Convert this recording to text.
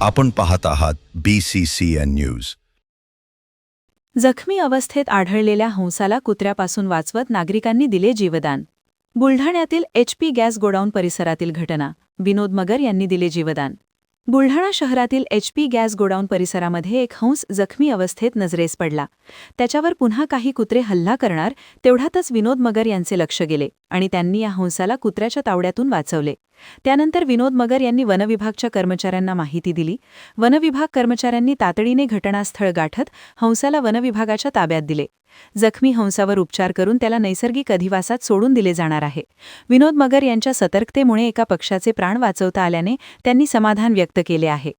आपण पाहत आहात BCCN न्यूज. जखमी अवस्थेत आढळलेल्या हंसाला कुत्र्यापासून वाचवत नागरिकांनी दिले जीवदान. बुलढाण्यातील HP गॅस गोडाऊन परिसरातील घटना. विनोद मगर यांनी दिले जीवदान. बुलढाणा शहरातील HP गॅस गोडाऊन परिसरामध्ये एक हंस जखमी अवस्थेत नजरेस पडला. त्याच्यावर पुन्हा काही कुत्रे हल्ला करणार तेवढ्यातच विनोद मगर यांचे लक्ष गेले आणि त्यांनी या हंसाला कुत्र्याच्या तावड्यातून वाचवले. त्यानंतर विनोद मगर यांनी वनविभागच्या कर्मचाऱ्यांना माहिती दिली. वनविभाग कर्मचाऱ्यांनी तातडीने घटनास्थळ गाठत हंसाला वनविभागाच्या ताब्यात दिले. जखमी हंसावर उपचार करून त्याला नैसर्गिक अधिवासात सोडून दिले जाणार आहे. विनोद मगर यांच्या सतर्कतेमुळे एका पक्षाचे प्राण वाचवता आल्याने त्यांनी समाधान व्यक्त केले आहे.